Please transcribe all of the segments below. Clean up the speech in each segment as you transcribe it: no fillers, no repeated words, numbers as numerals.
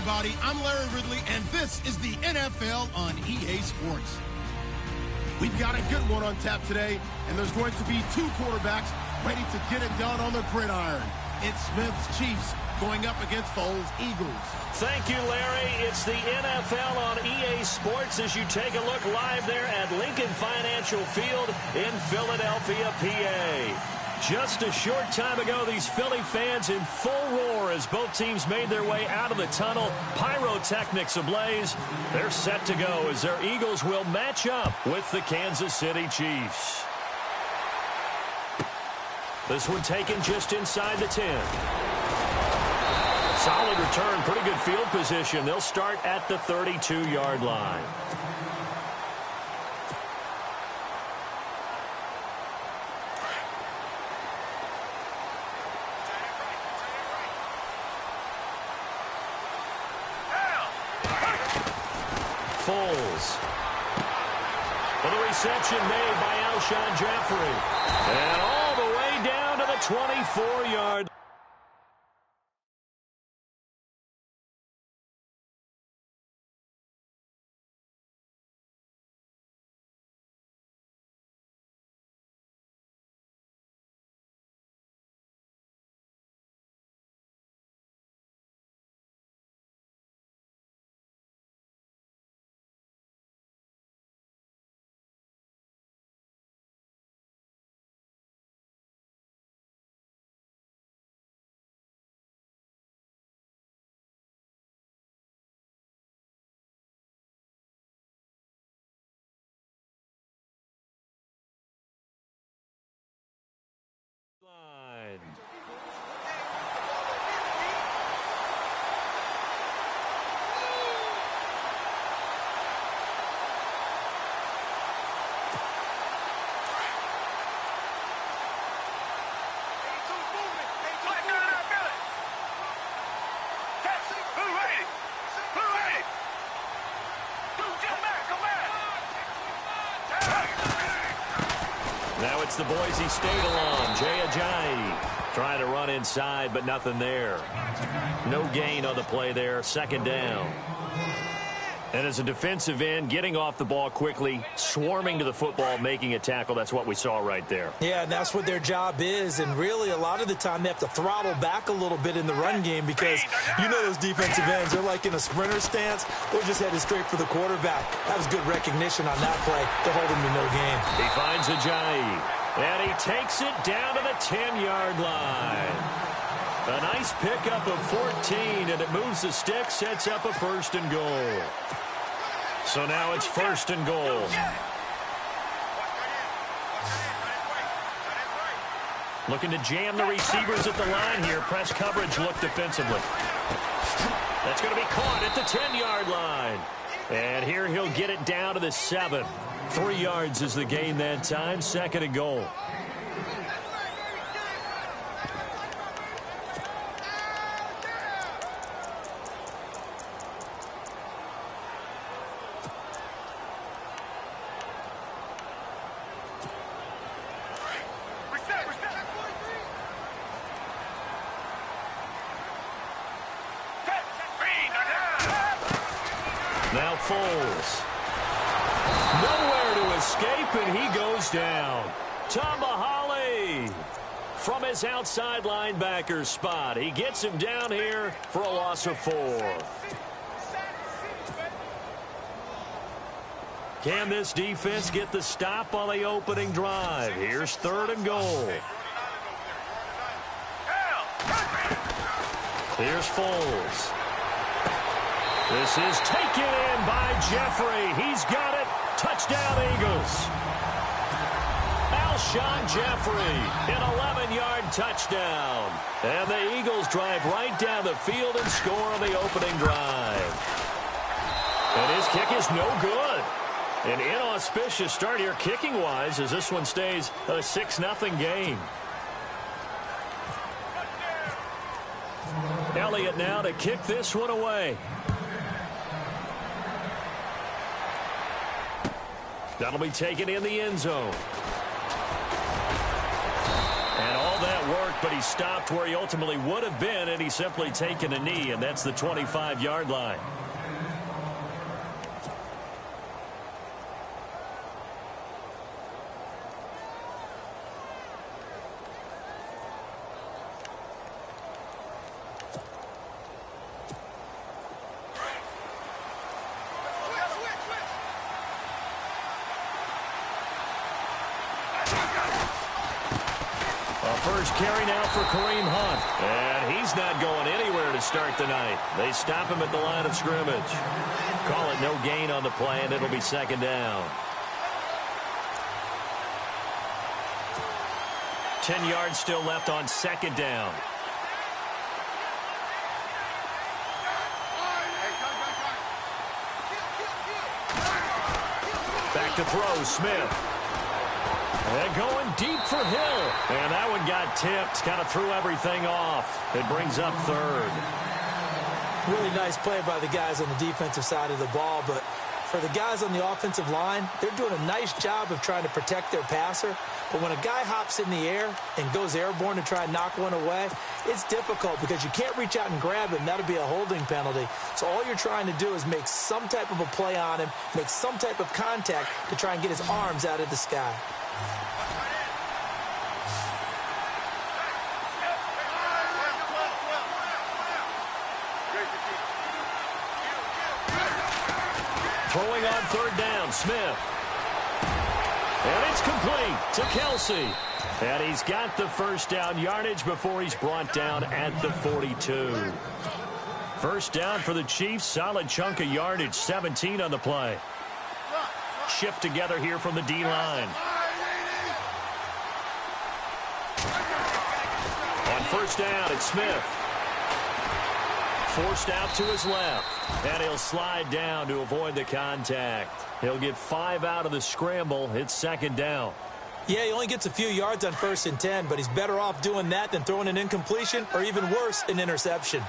everybody. I'm Larry Ridley, and this is the NFL on EA Sports. We've got a good one on tap today, and there's going to be two quarterbacks ready to get it done on the gridiron. It's Smith's Chiefs going up against Foles' Eagles. Thank you, Larry. It's the NFL on EA Sports as you take a look live there at Lincoln Financial Field in Philadelphia, PA. Just a short time ago, these Philly fans in full roar as both teams made their way out of the tunnel. Pyrotechnics ablaze. They're set to go as their Eagles will match up with the Kansas City Chiefs. This one taken just inside the 10. Solid return, pretty good field position. They'll start at the 32-yard line. Foles. For the reception made by Alshon Jeffrey. And all the way down to the 24-yard. Line. Now it's the Boise State alum, Jay Ajayi, trying to run inside, but nothing there. No gain on the play there, second down. And as a defensive end, getting off the ball quickly, swarming to the football, making a tackle, that's what we saw right there. Yeah, and that's what their job is, and really a lot of the time they have to throttle back a little bit in the run game because you know those defensive ends, they're like in a sprinter stance, they're just headed straight for the quarterback. That was good recognition on that play to hold him to no gain. He finds Ajayi, and he takes it down to the 10-yard line. A nice pickup of 14, and it moves the stick, sets up a first and goal. So now it's first and goal. Looking to jam the receivers at the line here. Press coverage look defensively. That's going to be caught at the 10-yard line. And here he'll get it down to the 7. 3 yards is the gain that time. Second and goal. Now Foles. Nowhere to escape, and he goes down. Tomahawley from his outside linebacker spot. He gets him down here for a loss of 4. Can this defense get the stop on the opening drive? Here's third and goal. Here's Foles. This is taken in by Jeffrey. He's got it. Touchdown, Eagles. Alshon Jeffrey, an 11-yard touchdown. And the Eagles drive right down the field and score on the opening drive. And his kick is no good. An inauspicious start here kicking-wise as this one stays a 6-0 game. Elliott now to kick this one away. That'll be taken in the end zone. And all that work but he stopped where he ultimately would have been, and he's simply taken a knee, and that's the 25-yard line. First carry now for Kareem Hunt. And he's not going anywhere to start the night. They stop him at the line of scrimmage. Call it no gain on the play, and it'll be second down. 10 yards still left on second down. Back to throw, Smith. And going deep for Hill. And that one got tipped. Kind of threw everything off. It brings up third. Really nice play by the guys on the defensive side of the ball. But for the guys on the offensive line, they're doing a nice job of trying to protect their passer. But when a guy hops in the air and goes airborne to try and knock one away, it's difficult because you can't reach out and grab him. That'll be a holding penalty. So all you're trying to do is make some type of a play on him, make some type of contact to try and get his arms out of the sky. Throwing on third down, Smith. And it's complete to Kelsey. And he's got the first down yardage before he's brought down at the 42. First down for the Chiefs. Solid chunk of yardage, 17 on the play. Shift together here from the D-line. On first down, it's Smith. Forced out to his left. And he'll slide down to avoid the contact. He'll get 5 out of the scramble. It's second down. Yeah, he only gets a few yards on 1st and 10, but he's better off doing that than throwing an incompletion or even worse, an interception.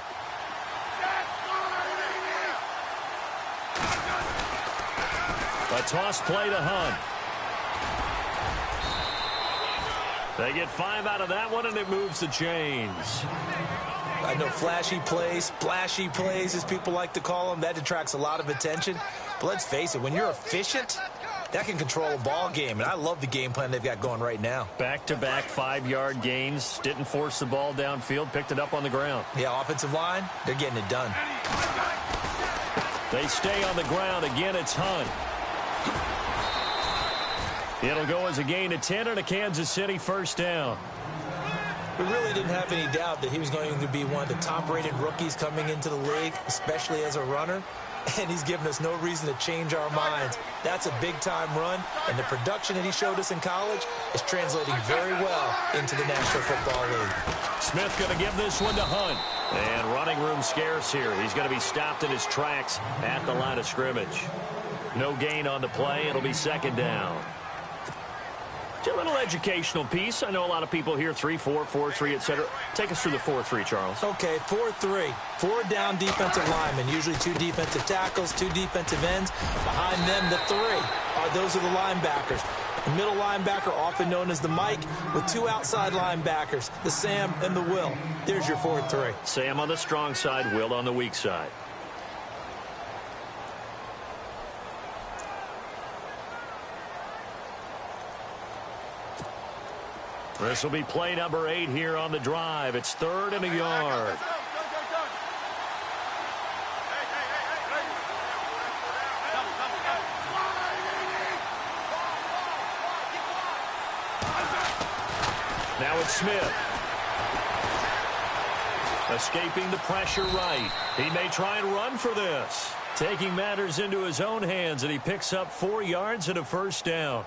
A toss play to Hunt. They get 5 out of that one, and it moves the chains. I know flashy plays, splashy plays, as people like to call them, that attracts a lot of attention. But let's face it, when you're efficient, that can control a ball game. And I love the game plan they've got going right now. Back-to-back 5-yard gains. Didn't force the ball downfield. Picked it up on the ground. Yeah, offensive line, they're getting it done. They stay on the ground. Again, it's Hunt. It'll go as a gain of 10 and a Kansas City first down. We really didn't have any doubt that he was going to be one of the top-rated rookies coming into the league, especially as a runner. And he's given us no reason to change our minds. That's a big-time run, and the production that he showed us in college is translating very well into the National Football League. Smith going to give this one to Hunt. And running room scarce here. He's going to be stopped in his tracks at the line of scrimmage. No gain on the play. It'll be second down. A little educational piece. I know a lot of people hear 3-4, 4-3, etc. Take us through the 4-3, Charles. Okay, 4-3. 4 down defensive linemen, usually 2 defensive tackles, 2 defensive ends. Behind them, the 3 those are the linebackers. The middle linebacker, often known as the Mike, with 2 outside linebackers, the Sam and the Will. There's your 4-3. Sam on the strong side, Will on the weak side. This will be play number 8 here on the drive. It's 3rd and a yard. Now it's Smith. Escaping the pressure right. He may try and run for this. Taking matters into his own hands, and he picks up 4 yards and a first down.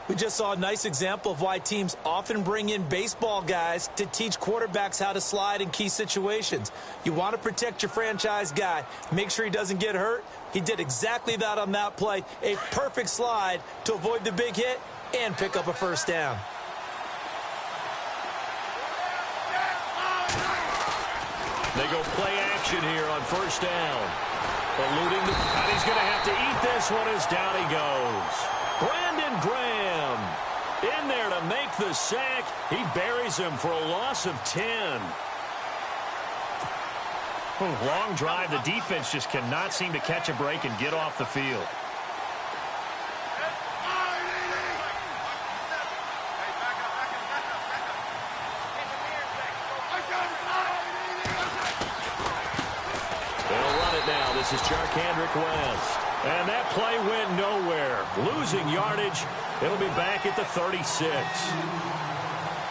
We just saw a nice example of why teams often bring in baseball guys to teach quarterbacks how to slide in key situations. You want to protect your franchise guy. Make sure he doesn't get hurt. He did exactly that on that play. A perfect slide to avoid the big hit and pick up a first down. They go play action here on first down. Eluding the... And he's going to have to eat this one as down he goes. Brandon Graham in there to make the sack. He buries him for a loss of 10. Long drive. The defense just cannot seem to catch a break and get off the field. They'll run it now. This is Charkandrick West. And that play went nowhere. Losing yardage. It'll be back at the 36.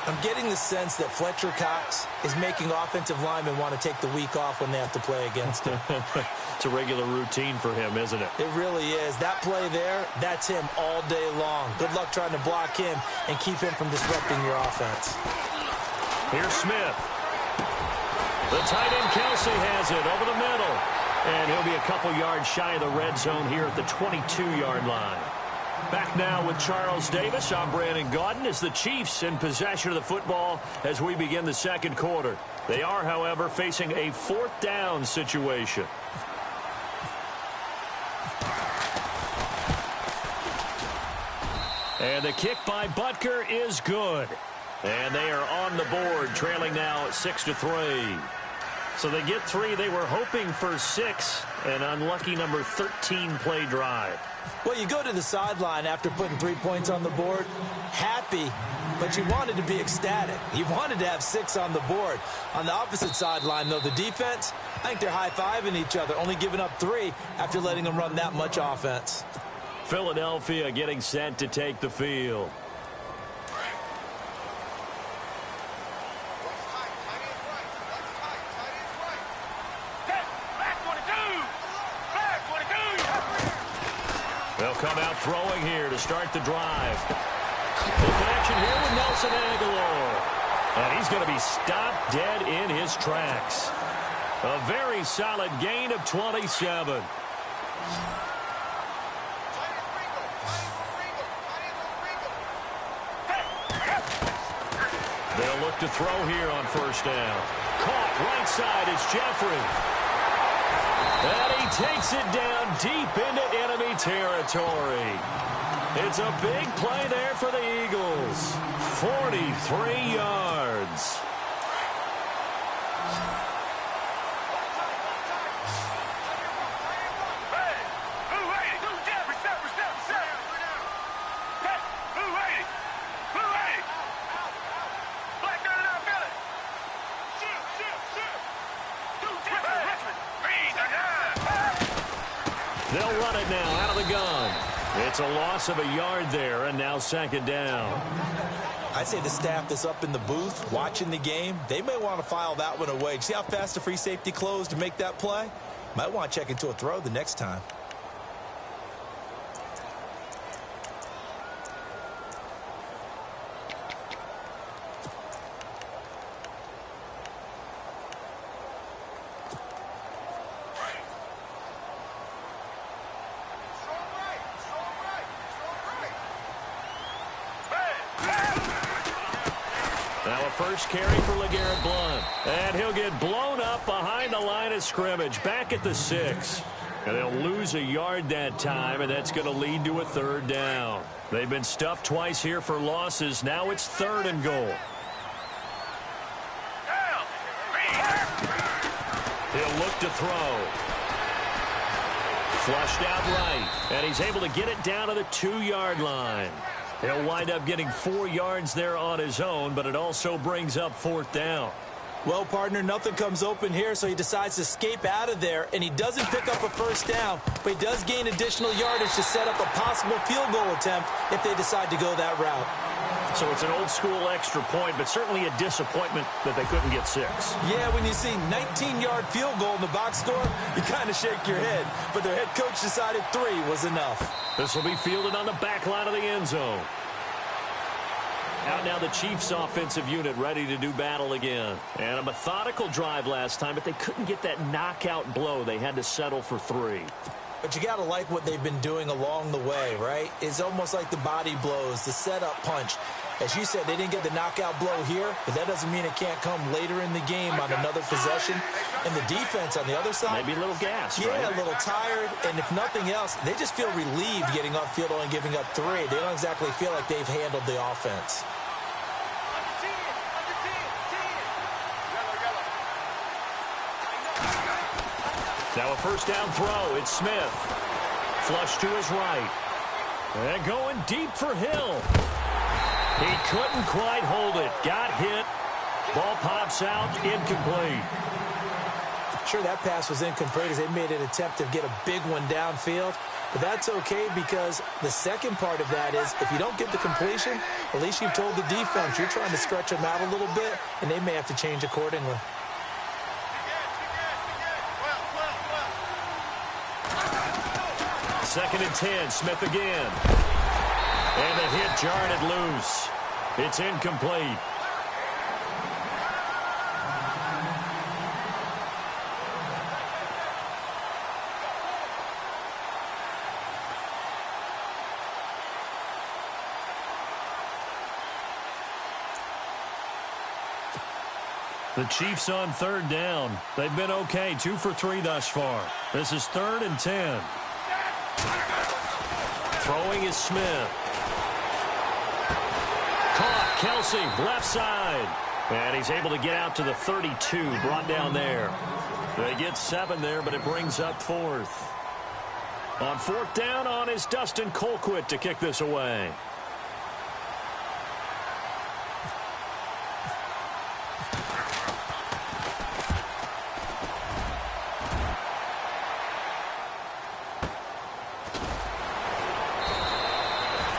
I'm getting the sense that Fletcher Cox is making offensive linemen want to take the week off when they have to play against him. It's a regular routine for him, isn't it? It really is. That play there, that's him all day long. Good luck trying to block him and keep him from disrupting your offense. Here's Smith. The tight end Kelsey has it over the middle. And he'll be a couple yards shy of the red zone here at the 22-yard line. Back now with Charles Davis. I'm Brandon Gaudin as the Chiefs in possession of the football as we begin the second quarter. They are, however, facing a fourth down situation. And the kick by Butker is good. And they are on the board, trailing now 6-3. So they get 3. They were hoping for 6. An unlucky number 13 play drive. Well, you go to the sideline after putting 3 points on the board, happy, but you wanted to be ecstatic. You wanted to have 6 on the board. On the opposite sideline, though, the defense, I think they're high-fiving each other, only giving up 3 after letting them run that much offense. Philadelphia getting set to take the field. They'll come out throwing here to start the drive. The connection here with Nelson Aguilar. And he's going to be stopped dead in his tracks. A very solid gain of 27. They'll look to throw here on first down. Caught right side is Jeffrey. And he takes it down deep into enemy territory. It's a big play there for the Eagles. 43 yards. They'll run it now out of the gun. It's a loss of a yard there, and now second down. I'd say the staff that's up in the booth watching the game, they may want to file that one away. See how fast the free safety closed to make that play? Might want to check into a throw the next time. Now a first carry for LeGarrette Blount. And he'll get blown up behind the line of scrimmage, back at the 6. And they'll lose a yard that time, and that's going to lead to a third down. They've been stuffed twice here for losses. Now it's 3rd and goal. He'll look to throw. Flushed out right, and he's able to get it down to the 2-yard line. He'll wind up getting 4 yards there on his own, but it also brings up 4th down. Well, partner, nothing comes open here, so he decides to escape out of there, and he doesn't pick up a first down, but he does gain additional yardage to set up a possible field goal attempt if they decide to go that route. So it's an old-school extra point, but certainly a disappointment that they couldn't get 6. Yeah, when you see 19-yard field goal in the box score, you kind of shake your head, but their head coach decided 3 was enough. This will be fielded on the back line of the end zone. Out now the Chiefs offensive unit ready to do battle again. And a methodical drive last time, but they couldn't get that knockout blow. They had to settle for 3. But you got to like what they've been doing along the way, right? It's almost like the body blows, the setup punch. As you said, they didn't get the knockout blow here, but that doesn't mean it can't come later in the game on another possession. And the defense on the other side, maybe a little gas, yeah, right? A little tired. And if nothing else, they just feel relieved getting off field only giving up 3. They don't exactly feel like they've handled the offense. Now a first down throw. It's Smith. Flush to his right. And going deep for Hill. He couldn't quite hold it. Got hit. Ball pops out. Incomplete. Sure, that pass was incomplete as they made an attempt to get a big one downfield. But that's okay because the second part of that is if you don't get the completion, at least you've told the defense you're trying to stretch them out a little bit, and they may have to change accordingly. Second and 10, Smith again. And the hit jarred it loose. It's incomplete. The Chiefs on third down. They've been okay, 2 for 3 thus far. This is 3rd and 10. Throwing is Smith. Caught, Kelsey, left side. And he's able to get out to the 32, brought down there. They get 7 there, but it brings up 4th. On 4th down on is Dustin Colquitt to kick this away.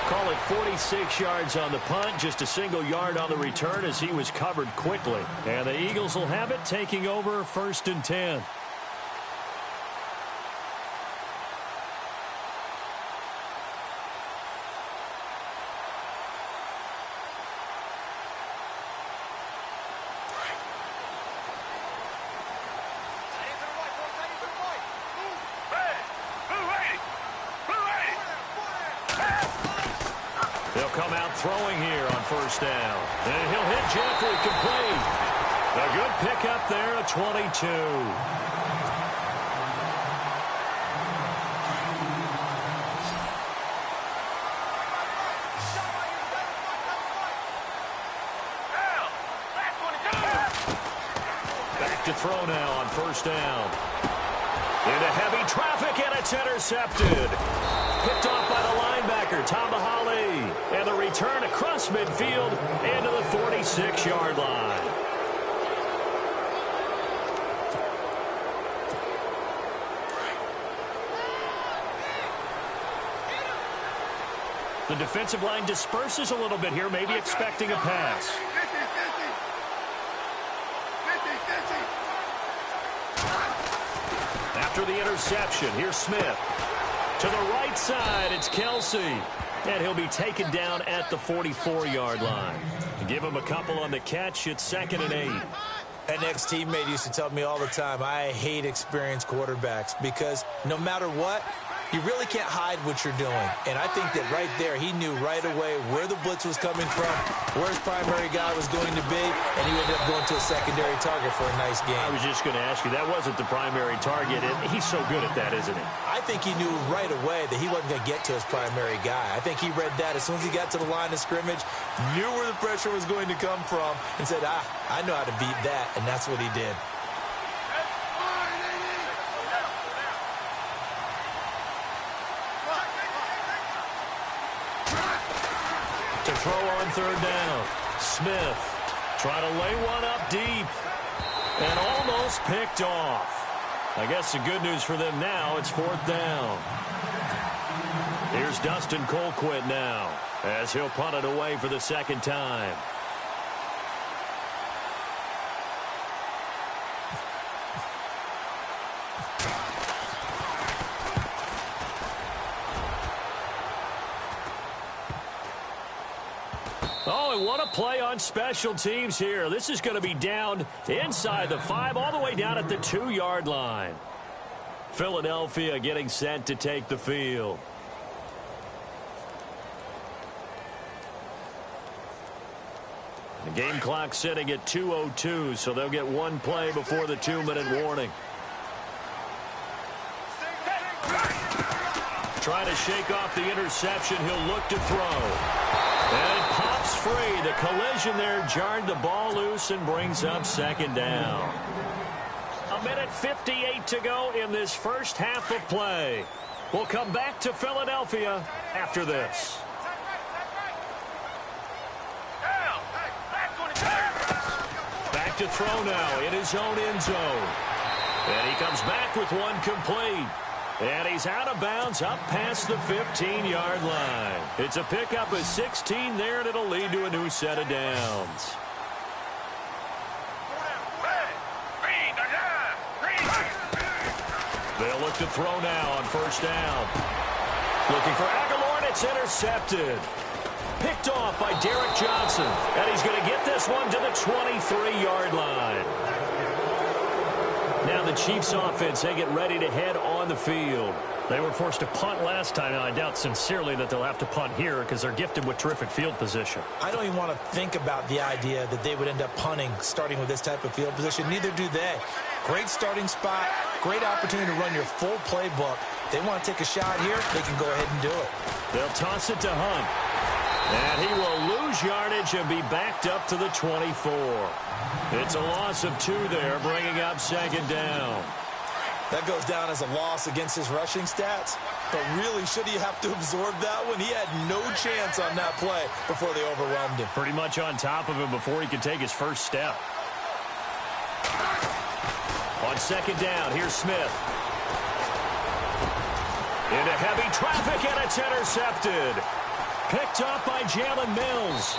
Call it 46 yards on the punt, just a single yard on the return as he was covered quickly. And the Eagles will have it, taking over 1st and 10. Come out throwing here on 1st down. And he'll hit Jeffrey complete. A good pickup there, a 22. Back to throw now on 1st down. Into heavy traffic, and it's intercepted. Picked off by the linebacker, Tamahali. And the return across midfield into the 46-yard line. The defensive line disperses a little bit here, maybe expecting a pass. After the interception, here's Smith. To the right side, it's Kelsey. And he'll be taken down at the 44-yard line. Give him a couple on the catch. It's 2nd and 8. An ex-teammate used to tell me all the time, I hate experienced quarterbacks because no matter what, you really can't hide what you're doing. And I think that right there, he knew right away where the blitz was coming from, where his primary guy was going to be, and he ended up going to a secondary target for a nice game. I was just going to ask you, that wasn't the primary target. He's so good at that, isn't he? I think he knew right away that he wasn't going to get to his primary guy. I think he read that as soon as he got to the line of scrimmage, knew where the pressure was going to come from, and said, I know how to beat that, and that's what he did. To throw on 3rd down. Smith trying to lay one up deep. And almost picked off. I guess the good news for them now, it's 4th down. Here's Dustin Colquitt now as he'll punt it away for the 2nd time. Oh, and what a play on special teams here. This is going to be down inside the 5, all the way down at the 2-yard line. Philadelphia getting set to take the field. The game clock sitting at 2:02, so they'll get one play before the 2-minute warning. Trying to shake off the interception. He'll look to throw. And it pops free. The collision there jarred the ball loose and brings up second down. 1:58 to go in this first half of play. We'll come back to Philadelphia after this. Back to throw now in his own end zone. And he comes back with one complete. And he's out of bounds up past the 15-yard line. It's a pickup of 16 there, and it'll lead to a new set of downs. They'll look to throw now on first down. Looking for Aguilar, and it's intercepted. Picked off by Derek Johnson. And he's going to get this one to the 23-yard line. Now the Chiefs offense, they get ready to head on the field. They were forced to punt last time. Now, I doubt sincerely that they'll have to punt here because they're gifted with terrific field position. I don't even want to think about the idea that they would end up punting starting with this type of field position. Neither do they. Great starting spot, great opportunity to run your full playbook. They want to take a shot here, they can go ahead and do it. They'll toss it to Hunt. And he will lose yardage and be backed up to the 24. It's a loss of 2 there, bringing up second down. That goes down as a loss against his rushing stats. But really, should he have to absorb that one? He had no chance on that play before they overwhelmed him. Pretty much on top of him before he could take his first step. On second down, here's Smith. Into heavy traffic, and it's intercepted. Picked up by Jalen Mills.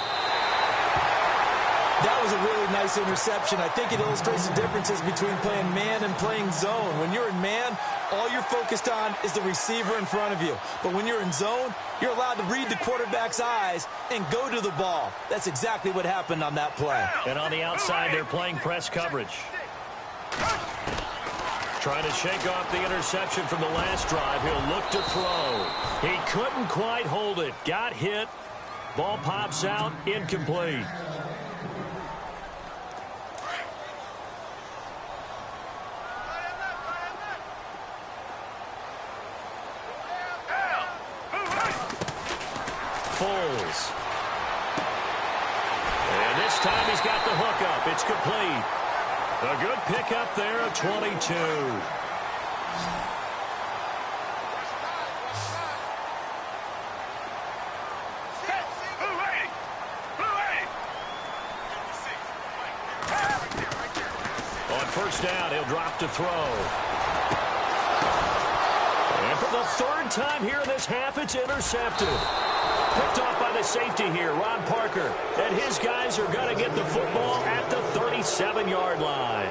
That was a really nice interception. I think it illustrates the differences between playing man and playing zone. When you're in man, all you're focused on is the receiver in front of you. But when you're in zone, you're allowed to read the quarterback's eyes and go to the ball. That's exactly what happened on that play. And on the outside, they're playing press coverage. Trying to shake off the interception from the last drive. He'll look to throw. He couldn't quite hold it. Got hit. Ball pops out. Incomplete. Foles. And this time he's got the hook up. It's complete. A good pickup there at 22. On first down, he'll drop to throw. And for the third time here in this half, it's intercepted. Picked off by the safety here, Ron Parker. And his guys are going to get the football at the 37-yard line.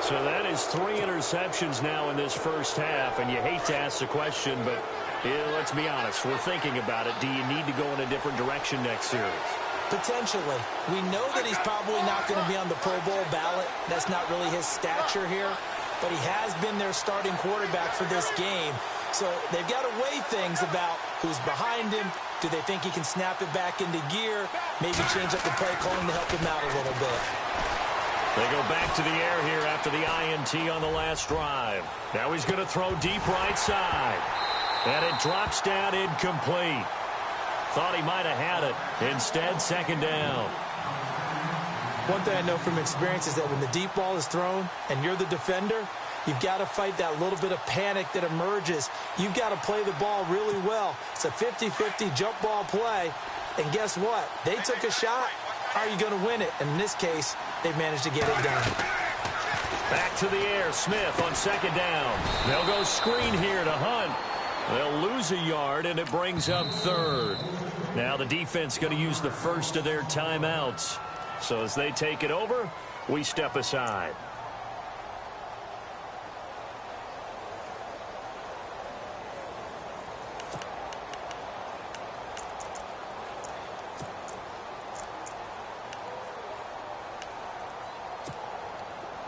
So that is 3 interceptions now in this first half. And you hate to ask the question, but let's be honest. We're thinking about it. Do you need to go in a different direction next series? Potentially. We know that he's probably not going to be on the Pro Bowl ballot. That's not really his stature here. But he has been their starting quarterback for this game. So they've got to weigh things about who's behind him. Do they think he can snap it back into gear? Maybe change up the play calling to help him out a little bit. They go back to the air here after the INT on the last drive. Now he's going to throw deep right side. And it drops down incomplete. Thought he might have had it. Instead, second down. One thing I know from experience is that when the deep ball is thrown and you're the defender, you've got to fight that little bit of panic that emerges. You've got to play the ball really well. It's a 50-50 jump ball play. And guess what? They took a shot. How are you going to win it? And in this case, they've managed to get it done. Back to the air. Smith on second down. They'll go screen here to Hunt. They'll lose a yard, and it brings up third. Now the defense going to use the first of their timeouts. So as they take it over, we step aside.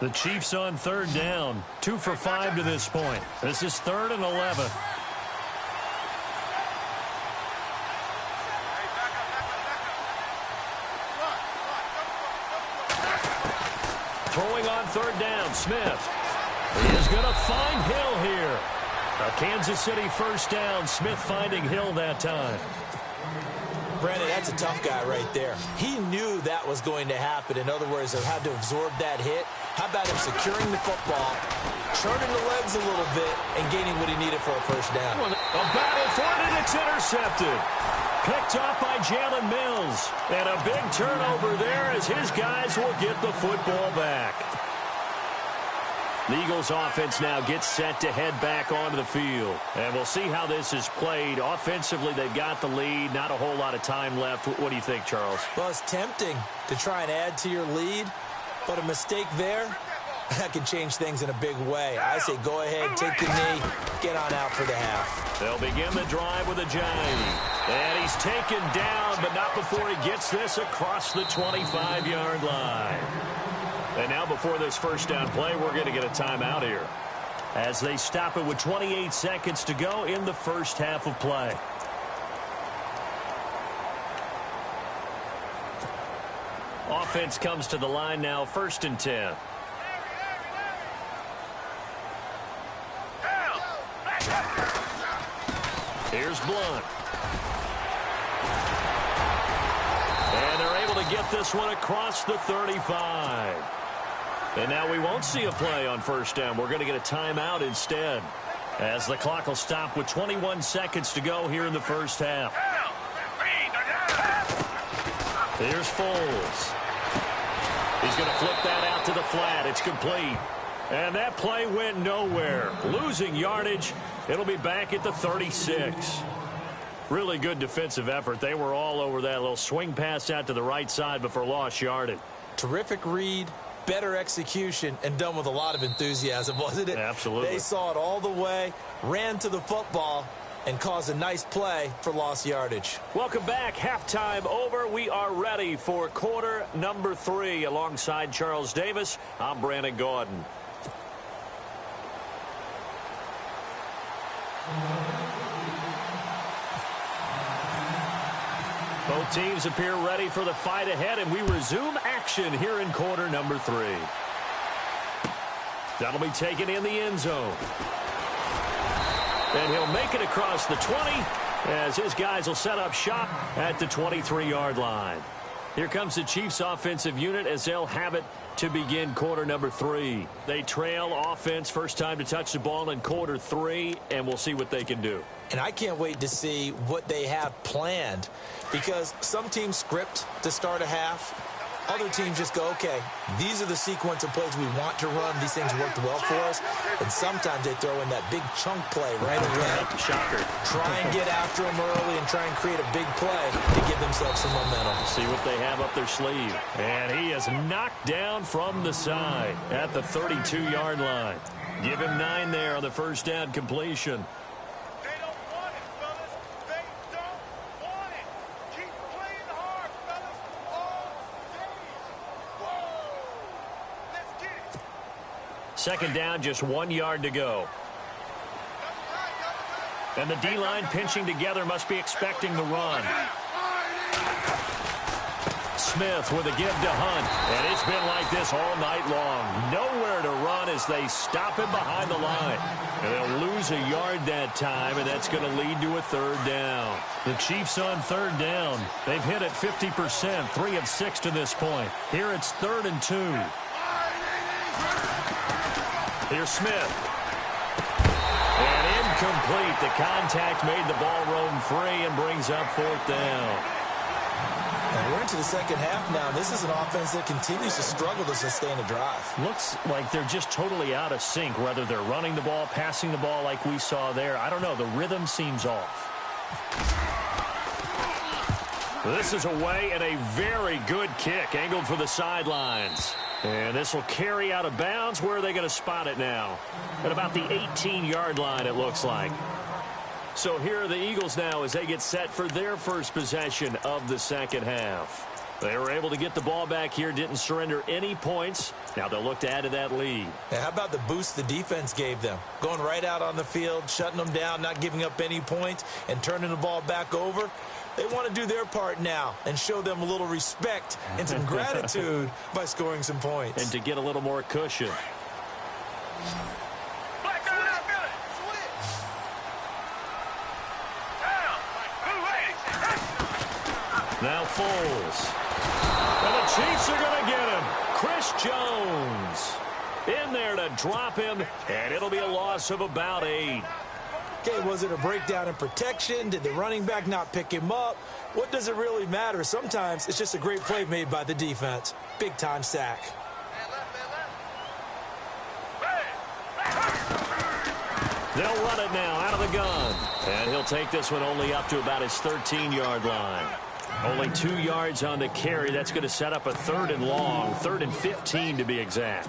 The Chiefs on third down. 2 for 5 to this point. This is 3rd and 11. Throwing on third down, Smith. He is going to find Hill here. A Kansas City first down. Smith finding Hill that time. Brandon, that's a tough guy right there. He knew that was going to happen. In other words, he had to absorb that hit. How about him securing the football, turning the legs a little bit, and gaining what he needed for a first down? A battle for it, and it's intercepted. Picked off by Jalen Mills. And a big turnover there as his guys will get the football back. The Eagles offense now gets set to head back onto the field. And we'll see how this is played. Offensively, they've got the lead. Not a whole lot of time left. What do you think, Charles? Well, it's tempting to try and add to your lead, but a mistake there, that can change things in a big way. I say go ahead, take the knee, get on out for the half. They'll begin the drive with a jive. And he's taken down, but not before he gets this across the 25-yard line. And now before this first down play, we're going to get a timeout here as they stop it with 28 seconds to go in the first half of play. Offense comes to the line now, 1st and 10. Here's Blunt. And they're able to get this one across the 35. And now we won't see a play on first down. We're going to get a timeout instead, as the clock will stop with 21 seconds to go here in the first half. Here's Foles. He's going to flip that out to the flat. It's complete. And that play went nowhere. Losing yardage. It'll be back at the 36. Really good defensive effort. They were all over that little swing pass out to the right side before lost yardage. Terrific read, better execution, and done with a lot of enthusiasm, wasn't it? Absolutely. They saw it all the way, ran to the football, and caused a nice play for lost yardage. Welcome back. Halftime over. We are ready for quarter number 3. Alongside Charles Davis, I'm Brandon Gordon. Both teams appear ready for the fight ahead, and we resume action here in quarter number 3. That'll be taken in the end zone. And he'll make it across the 20 as his guys will set up shop at the 23-yard line. Here comes the Chiefs offensive unit as they'll have it to begin quarter number 3. They trail offense, first time to touch the ball in quarter 3, and we'll see what they can do. And I can't wait to see what they have planned, because some teams script to start a half. Other teams just go, okay, these are the sequence of plays we want to run. These things worked well for us. And sometimes they throw in that big chunk play right away. Shocker. Try and get after them early and try and create a big play to give themselves some momentum. See what they have up their sleeve. And he is knocked down from the side at the 32-yard line. Give him 9 there on the first down completion. Second down, just 1 yard to go. And the D-line pinching together, must be expecting the run. Smith with a give to Hunt. And it's been like this all night long. Nowhere to run as they stop him behind the line. And they'll lose a yard that time, and that's going to lead to a third down. The Chiefs on third down. They've hit it 50%, 3 of 6 to this point. Here it's 3rd and 2. Here's Smith. And incomplete. The contact made the ball roam free and brings up 4th down. And we're into the second half now. This is an offense that continues to struggle to sustain a drive. Looks like they're just totally out of sync, whether they're running the ball, passing the ball like we saw there. I don't know. The rhythm seems off. This is away and a very good kick angled for the sidelines. And this will carry out of bounds. Where are they going to spot it now? At about the 18-yard line, it looks like. So here are the Eagles now as they get set for their first possession of the second half. They were able to get the ball back here, didn't surrender any points. Now they'll look to add to that lead. Now, how about the boost the defense gave them? Going right out on the field, shutting them down, not giving up any points, and turning the ball back over. They want to do their part now and show them a little respect and some gratitude by scoring some points. And to get a little more cushion. Now Foles. And the Chiefs are going to get him. Chris Jones in there to drop him, and it'll be a loss of about 8. Okay, was it a breakdown in protection? Did the running back not pick him up? What does it really matter? Sometimes it's just a great play made by the defense. Big-time sack. They'll run it now out of the gun. And he'll take this one only up to about his 13-yard line. Only 2 yards on the carry. That's going to set up a 3rd and long, 3rd and 15 to be exact.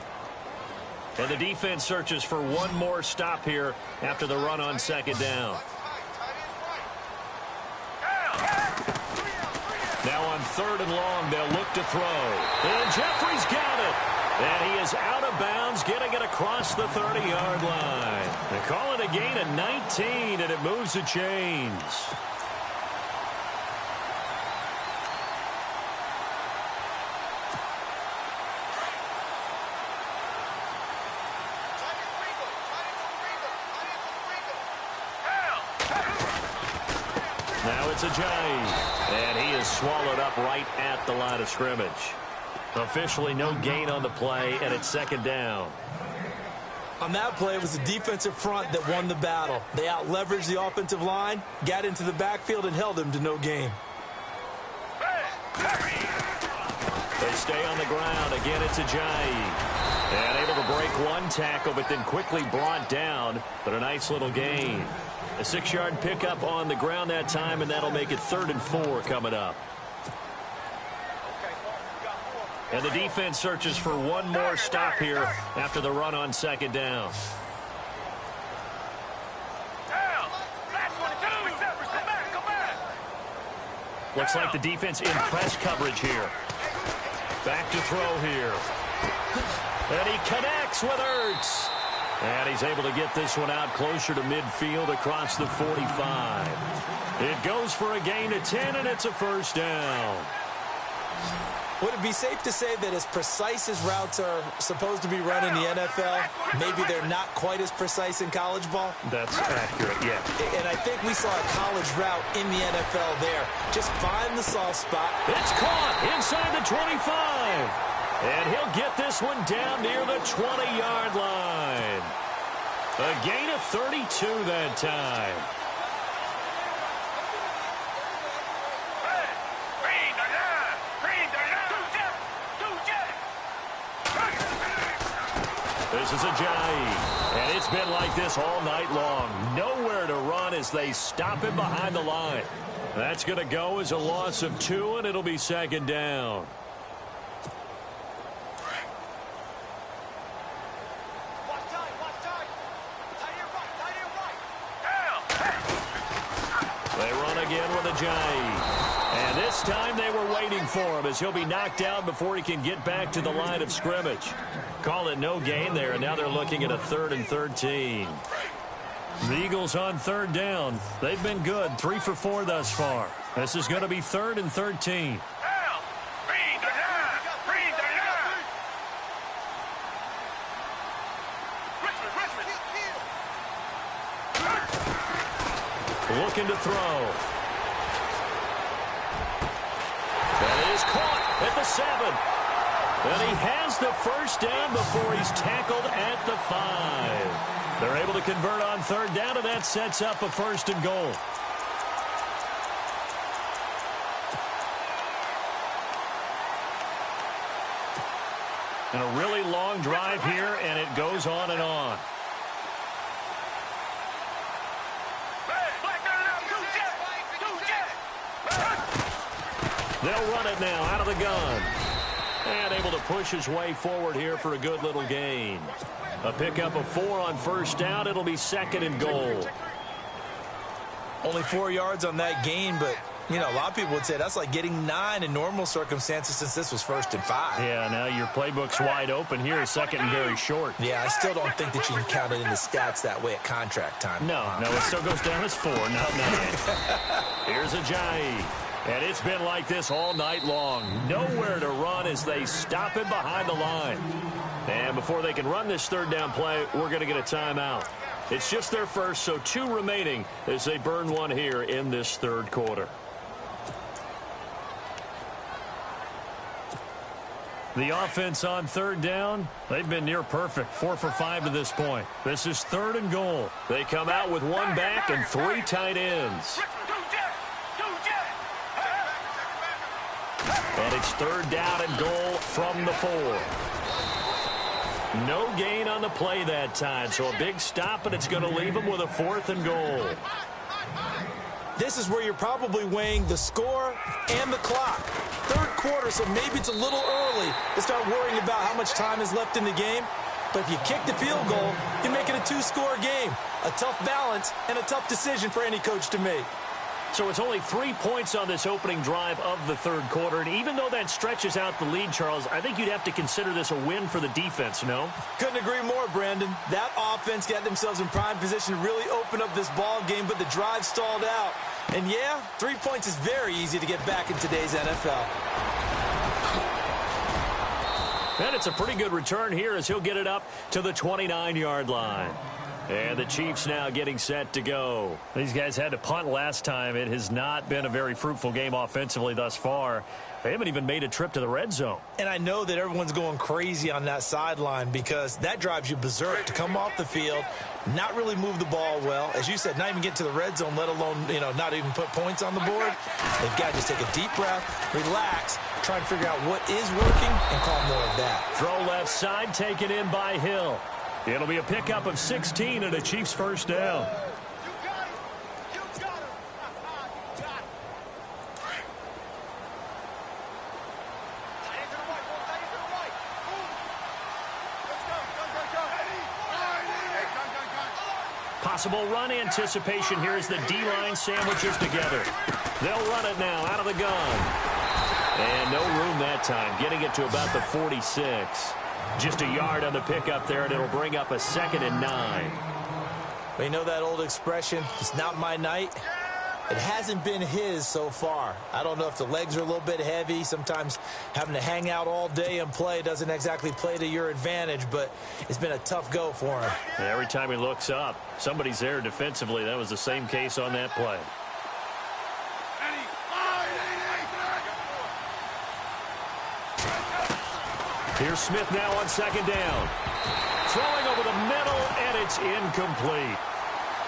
And the defense searches for one more stop here after the run on 2nd down. Now on 3rd and long, they'll look to throw. And Jeffrey's got it. And he is out of bounds, getting it across the 30-yard line. They call it a gain of 19, and it moves the chains. Now it's Ajayi, and he is swallowed up right at the line of scrimmage. Officially no gain on the play, and it's 2nd down. On that play, it was the defensive front that won the battle. They out-leveraged the offensive line, got into the backfield, and held him to no gain. They stay on the ground. Again, it's Ajayi. And able to break one tackle, but then quickly brought down. But a nice little gain. A 6-yard pickup on the ground that time, and that'll make it 3rd and 4 coming up. And the defense searches for one more stop here after the run on 2nd down. Looks like the defense in press coverage here. Back to throw here. And he connects with Ertz. And he's able to get this one out closer to midfield across the 45. It goes for a gain of 10, and it's a 1st down. Would it be safe to say that as precise as routes are supposed to be run in the NFL, maybe they're not quite as precise in college ball? That's accurate, yeah. And I think we saw a college route in the NFL there. Just find the soft spot. It's caught inside the 25. And he'll get this one down near the 20-yard line. A gain of 32 that time. This is Ajayi, and it's been like this all night long. Nowhere to run as they stop him behind the line. That's going to go as a loss of 2, and it'll be 2nd down. They run again with Ajayi. And this time they were waiting for him as he'll be knocked down before he can get back to the line of scrimmage. Call it no gain there, and now they're looking at a 3rd and 13. The Eagles on 3rd down. They've been good, 3 for 4 thus far. This is going to be 3rd and 13. Looking to throw. That is caught at the 7. And he has the 1st down before he's tackled at the 5. They're able to convert on 3rd down, and that sets up a 1st and goal. And a really long drive here, and it goes on and on. They'll run it now out of the gun. And able to push his way forward here for a good little gain. A pickup of 4 on 1st down. It'll be 2nd and goal. Only 4 yards on that gain, but, you know, a lot of people would say that's like getting 9 in normal circumstances since this was 1st and 5. Yeah, now your playbook's wide open here. 2nd and very short. Yeah, I still don't think that you can count it in the stats that way at contract time. No, it still goes down as 4, not 9. Here's Ajayi. And it's been like this all night long. Nowhere to run as they stop him behind the line. And before they can run this third down play, we're going to get a timeout. It's just their first, so 2 remaining as they burn one here in this third quarter. The offense on third down, they've been near perfect, 4 for 5 to this point. This is 3rd and goal. They come out with 1 back and 3 tight ends. And it's 3rd down and goal from the 4. No gain on the play that time, so a big stop, and it's going to leave them with a 4th and goal. This is where you're probably weighing the score and the clock. Third quarter, so maybe it's a little early to start worrying about how much time is left in the game. But if you kick the field goal, you make it a 2-score game. A tough balance and a tough decision for any coach to make. So it's only 3 points on this opening drive of the third quarter. And even though that stretches out the lead, Charles, I think you'd have to consider this a win for the defense, no? Couldn't agree more, Brandon. That offense got themselves in prime position to really open up this ball game, but the drive stalled out. And yeah, 3 points is very easy to get back in today's NFL. And it's a pretty good return here as he'll get it up to the 29-yard line. And the Chiefs now getting set to go. These guys had to punt last time. It has not been a very fruitful game offensively thus far. They haven't even made a trip to the red zone. And I know that everyone's going crazy on that sideline because that drives you berserk to come off the field, not really move the ball well. As you said, not even get to the red zone, let alone, not even put points on the board. They've got to just take a deep breath, relax, try and figure out what is working and call more of that. Throw left side taken in by Hill. It'll be a pickup of 16 and a Chiefs first down. Possible run anticipation here as the D-line sandwiches together. They'll run it now out of the gun. And no room that time, getting it to about the 46. Just a yard on the pickup there, and it'll bring up a 2nd and 9. Well, you know that old expression, it's not my night? It hasn't been his so far. I don't know if the legs are a little bit heavy. Sometimes having to hang out all day and play doesn't exactly play to your advantage, but it's been a tough go for him. And every time he looks up, somebody's there defensively. That was the same case on that play. Here's Smith now on 2nd down. Throwing over the middle, and it's incomplete.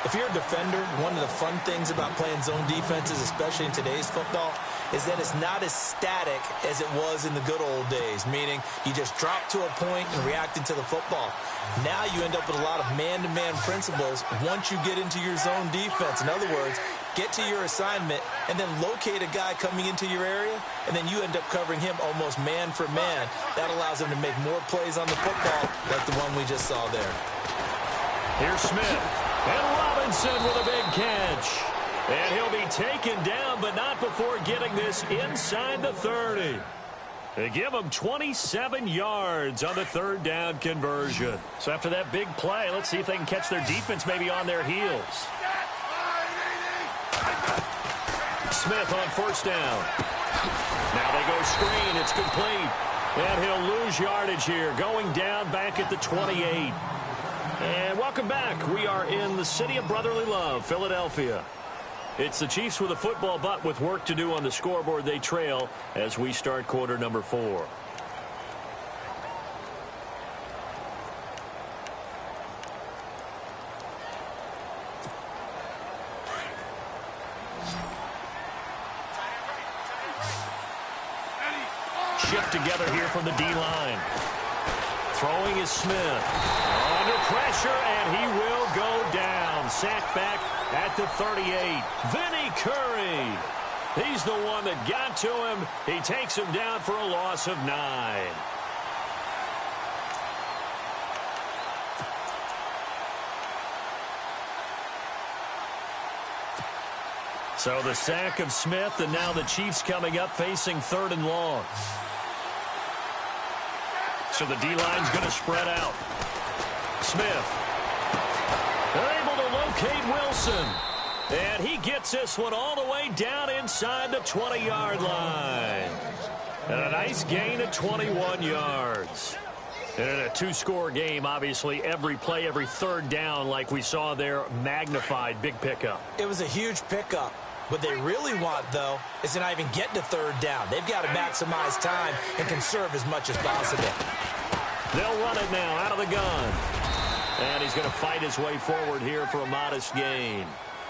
If you're a defender, one of the fun things about playing zone defenses, especially in today's football, is that it's not as static as it was in the good old days, meaning you just drop to a point and react into the football. Now you end up with a lot of man-to-man principles once you get into your zone defense. In other words, get to your assignment and then locate a guy coming into your area, and then you end up covering him almost man for man. That allows him to make more plays on the football like the one we just saw there. Here's Smith. And Robinson with a big catch. And he'll be taken down, but not before getting this inside the 30. They give him 27 yards on the 3rd down conversion. So after that big play, let's see if they can catch their defense maybe on their heels. Smith on 1st down. Now they go screen. It's complete. And he'll lose yardage here, going down back at the 28. And welcome back. We are in the city of brotherly love, Philadelphia. It's the Chiefs with a football, but with work to do on the scoreboard. They trail as we start quarter number 4. Shift together here from the D-line. Throwing is Smith. Under pressure, and he will go down. Sacked back at the 38. Vinny Curry. He's the one that got to him. He takes him down for a loss of 9. So the sack of Smith, and now the Chiefs coming up facing 3rd and long. So the D-line's going to spread out. Smith. They're able to locate Wilson. And he gets this one all the way down inside the 20-yard line. And a nice gain of 21 yards. And in a two-score game, obviously, every play, every third down, like we saw there, magnified. Big pickup. It was a huge pickup. What they really want, though, is to not even get to third down. They've got to maximize time and conserve as much as possible. They'll run it now out of the gun. And he's going to fight his way forward here for a modest gain.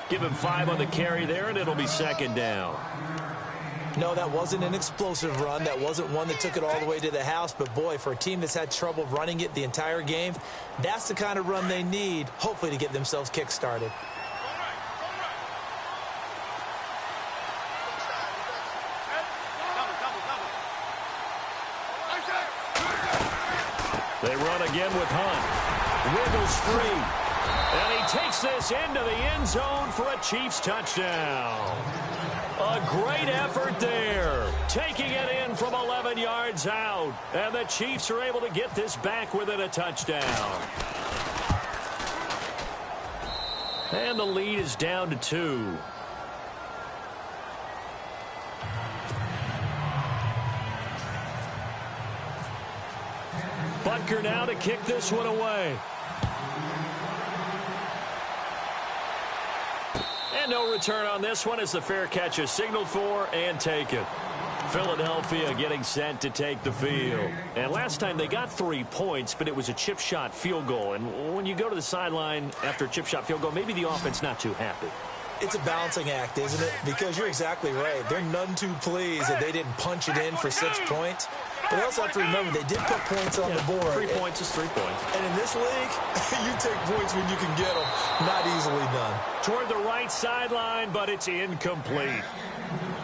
Give him 5 on the carry there, and it'll be second down. No, that wasn't an explosive run. That wasn't one that took it all the way to the house. But, boy, for a team that's had trouble running it the entire game, that's the kind of run they need, hopefully, to get themselves kick-started. They run again with Hunt. Wiggles free. And he takes this into the end zone for a Chiefs touchdown. A great effort there. Taking it in from 11 yards out. And the Chiefs are able to get this back within a touchdown. And the lead is down to 2. Butker now to kick this one away. And no return on this one as the fair catch is signaled for and taken. Philadelphia getting set to take the field. And last time they got 3 points, but it was a chip shot field goal. And when you go to the sideline after a chip shot field goal, maybe the offense not too happy. It's a balancing act, isn't it? Because you're exactly right. They're none too pleased that they didn't punch it in for 6 points. But they also have to remember they did put points on the board. 3 points is 3 points. And in this league, you take points when you can get them. Not easily done. Toward the right sideline, but it's incomplete.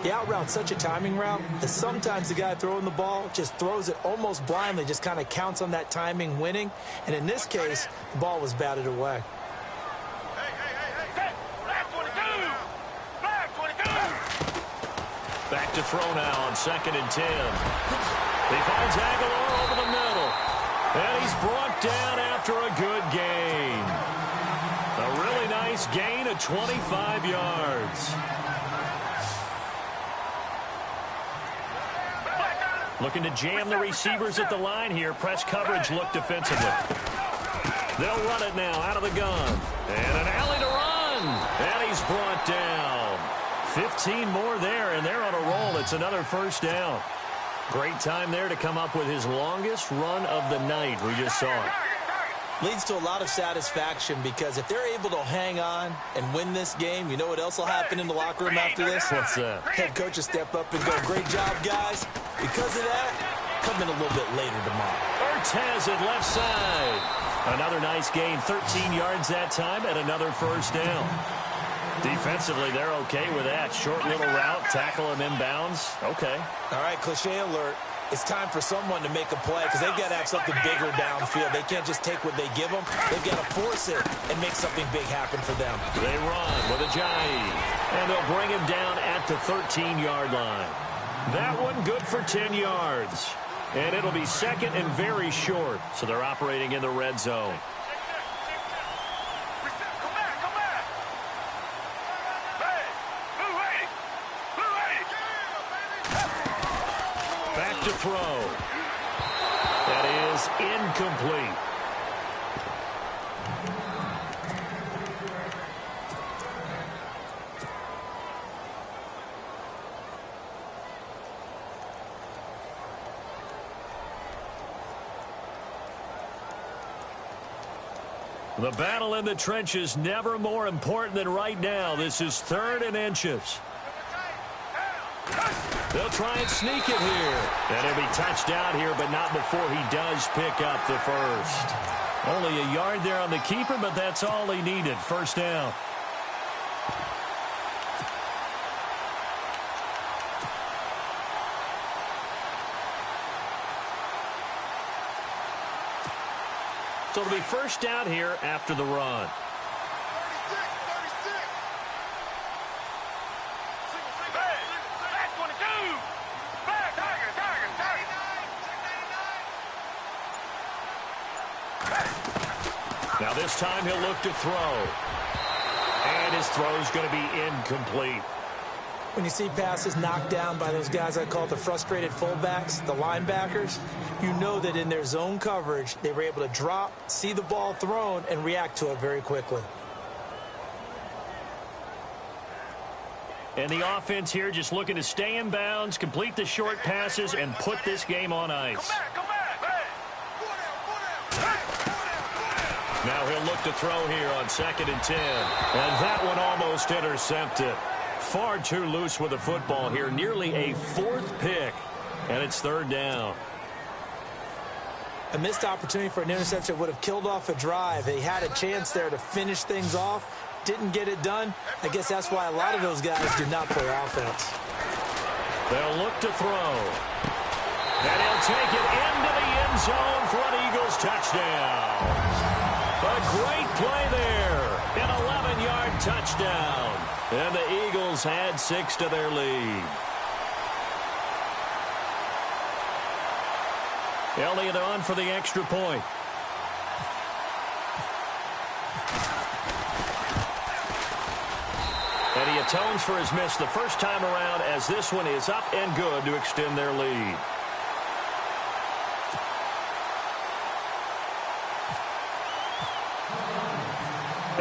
The out route's such a timing route that sometimes the guy throwing the ball just throws it almost blindly, just kind of counts on that timing winning. And in this case, the ball was batted away. Back to throw now on 2nd and 10. He finds Aguilar over the middle. And he's brought down after a good gain. A really nice gain of 25 yards. Looking to jam the receivers at the line here. Press coverage look defensively. They'll run it now out of the gun. And an alley to run. And he's brought down. 15 more there, and they're on a roll. It's another first down. Great time there to come up with his longest run of the night. We just saw it. Leads to a lot of satisfaction because if they're able to hang on and win this game, you know what else will happen in the locker room after this? What's that? Head coach will step up and go, great job, guys. Because of that, come in a little bit later tomorrow. Ertz has it left side. Another nice gain, 13 yards that time, and another first down. Defensively, they're okay with that. Short little route, tackle him inbounds. Okay. All right, cliche alert. It's time for someone to make a play because they've got to have something bigger downfield. They can't just take what they give them. They've got to force it and make something big happen for them. They run with Ajayi, and they'll bring him down at the 13-yard line. That one good for 10 yards. And it'll be second and very short, so they're operating in the red zone. Back to throw. That is incomplete. The battle in the trenches never more important than right now. This is 3rd and inches. They'll try and sneak it here. And he'll be touched out here, but not before he does pick up the first. Only a yard there on the keeper, but that's all he needed. First down. So it'll be first down here after the run. Now this time he'll look to throw. And his throw's going to be incomplete. When you see passes knocked down by those guys I call the frustrated fullbacks, the linebackers, you know that in their zone coverage, they were able to drop, see the ball thrown, and react to it very quickly. And the offense here just looking to stay in bounds, complete the short passes, and put this game on ice. Now he'll look to throw here on 2nd and 10. And that one almost intercepted. Far too loose with the football here. Nearly a 4th pick. And it's 3rd down. A missed opportunity for an interception would have killed off a drive. They had a chance there to finish things off. Didn't get it done. I guess that's why a lot of those guys did not play offense. They'll look to throw. And he'll take it into the end zone for an Eagles touchdown. A great play there. An 11-yard touchdown. And the Eagles had 6 to their lead. Elliott on for the extra point. And he atones for his miss the first time around, as this one is up and good to extend their lead.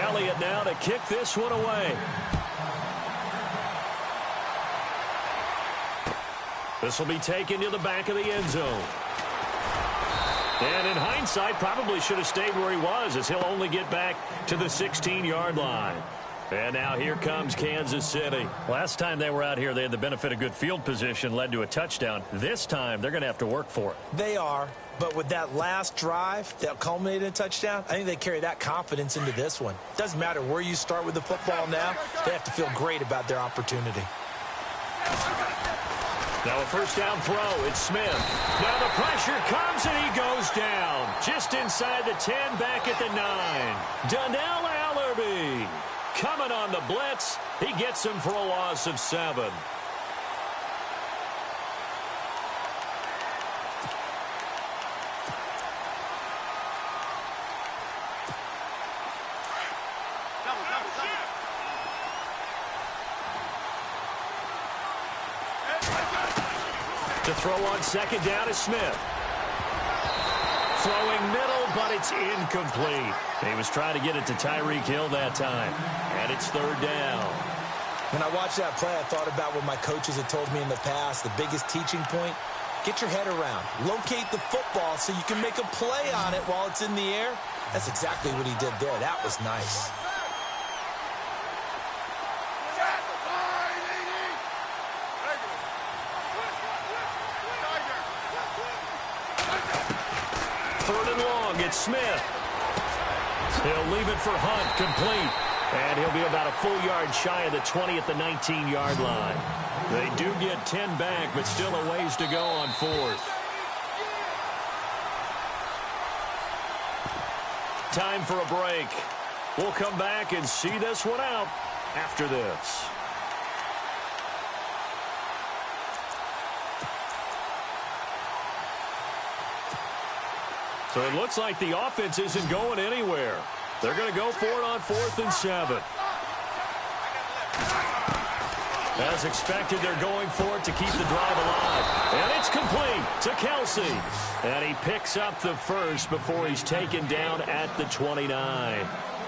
Elliott now to kick this one away. This will be taken to the back of the end zone. And in hindsight, probably should have stayed where he was, as he'll only get back to the 16-yard line. And now here comes Kansas City. Last time they were out here, they had the benefit of good field position, led to a touchdown. This time, they're going to have to work for it. They are, but with that last drive that culminated in a touchdown, I think they carry that confidence into this one. Doesn't matter where you start with the football now, they have to feel great about their opportunity. Now a first down throw. It's Smith. Now the pressure comes and he goes down. Just inside the 10, back at the 9. Donnell Allerby coming on the blitz. He gets him for a loss of 7. To throw on 2nd down is Smith. Throwing middle, but it's incomplete. He was trying to get it to Tyreek Hill that time. And it's 3rd down. When I watched that play, I thought about what my coaches had told me in the past. The biggest teaching point, get your head around. Locate the football so you can make a play on it while it's in the air. That's exactly what he did there. That was nice. It's Smith. He'll leave it for Hunt, complete. And he'll be about a full yard shy of the 20 at the 19-yard line. They do get 10 back, but still a ways to go on 4th. Time for a break. We'll come back and see this one out after this. So it looks like the offense isn't going anywhere. They're going to go for it on 4th and 7. As expected, they're going for it to keep the drive alive. And it's complete to Kelsey. And he picks up the first before he's taken down at the 29.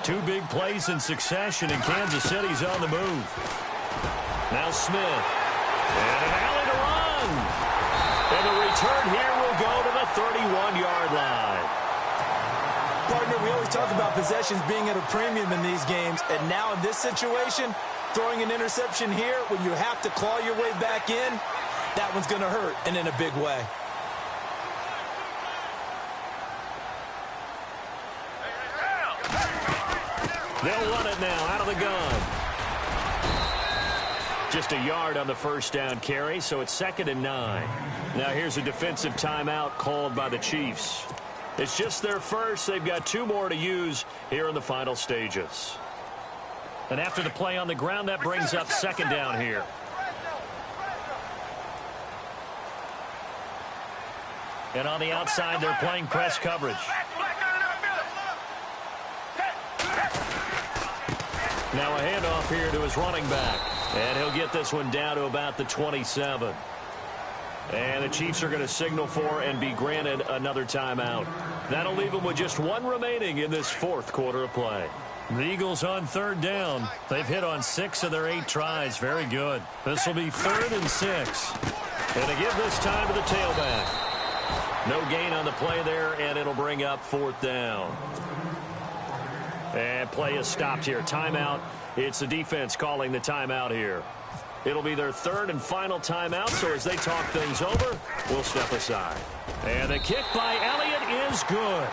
2 big plays in succession, and Kansas City's on the move. Now Smith. And an alley to run. And the return here will go to the 31-yard line. Partner, we always talk about possessions being at a premium in these games, and now in this situation, throwing an interception here when you have to claw your way back in, that one's going to hurt, and in a big way. They'll run it now out of the gun. Just a yard on the first down carry, so it's 2nd and 9. Now here's a defensive timeout called by the Chiefs. It's just their first. They've got 2 more to use here in the final stages. And after the play on the ground, that brings up 2nd down here. And on the outside, they're playing press coverage. Now a handoff off here to his running back. And he'll get this one down to about the 27. And the Chiefs are going to signal for and be granted another timeout. That'll leave them with just one remaining in this fourth quarter of play. The Eagles on third down. They've hit on 6 of their 8 tries. Very good. This will be 3rd and 6. And to give this time to the tailback. No gain on the play there, and it'll bring up 4th down. And play is stopped here. Timeout. It's the defense calling the timeout here. It'll be their 3rd and final timeout, so as they talk things over, we'll step aside. And the kick by Elliott is good.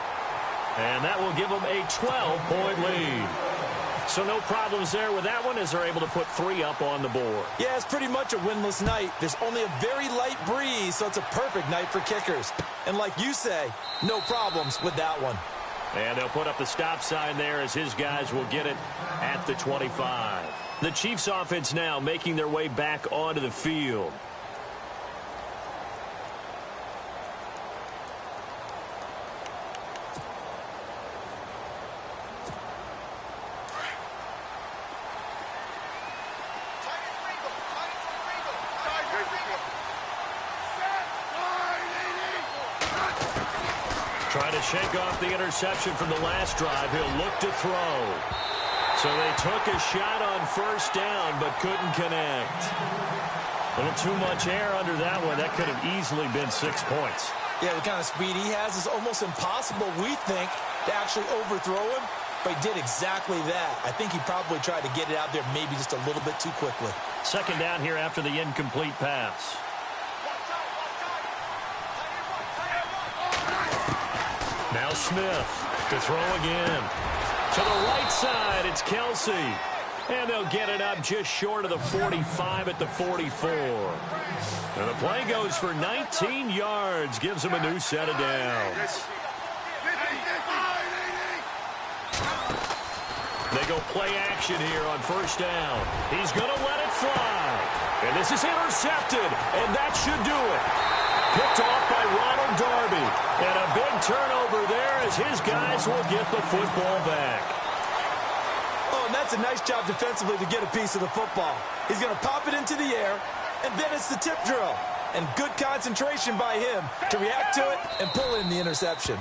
And that will give them a 12-point lead. So no problems there with that one as they're able to put 3 up on the board. Yeah, it's pretty much a winless night. There's only a very light breeze, so it's a perfect night for kickers. And like you say, no problems with that one. And they'll put up the stop sign there as his guys will get it at the 25. The Chiefs offense now making their way back onto the field. Trying to shake off the interception from the last drive. He'll look to throw. So they took a shot on 1st down, but couldn't connect. A little too much air under that one. That could have easily been 6 points. Yeah, the kind of speed he has is almost impossible, we think, to actually overthrow him. But he did exactly that. I think he probably tried to get it out there maybe just a little bit too quickly. 2nd down here after the incomplete pass. Now Smith to throw again. To the right side, it's Kelsey. And they'll get it up just short of the 45 at the 44. And the play goes for 19 yards. Gives them a new set of downs. They go play action here on 1st down. He's going to let it fly. And this is intercepted. And that should do it. Picked off by Ronald Darby. And a big turnover there as his guys will get the football back. Oh, and that's a nice job defensively to get a piece of the football. He's going to pop it into the air, and then it's the tip drill. And good concentration by him to react to it and pull in the interception.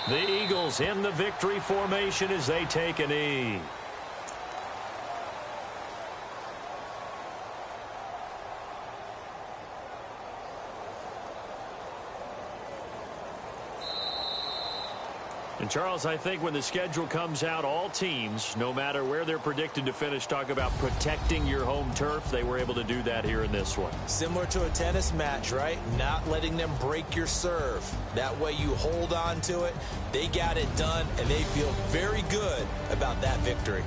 The Eagles in the victory formation as they take a knee. And Charles, I think when the schedule comes out, all teams, no matter where they're predicted to finish, talk about protecting your home turf. They were able to do that here in this one. Similar to a tennis match, right? Not letting them break your serve. That way you hold on to it. They got it done, and they feel very good about that victory.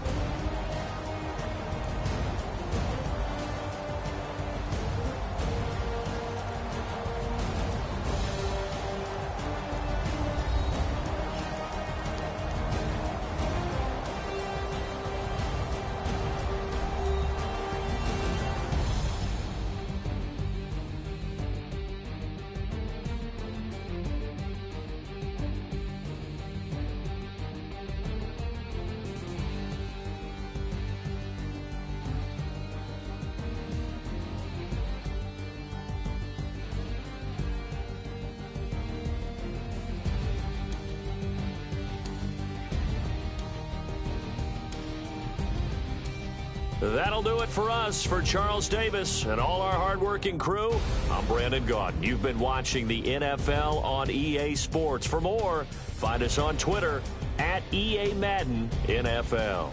That'll do it for us. For Charles Davis and all our hardworking crew, I'm Brandon Gaudin. You've been watching the NFL on EA Sports. For more, find us on Twitter at EA Madden NFL.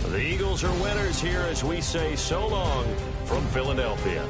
The Eagles are winners here as we say so long from Philadelphia.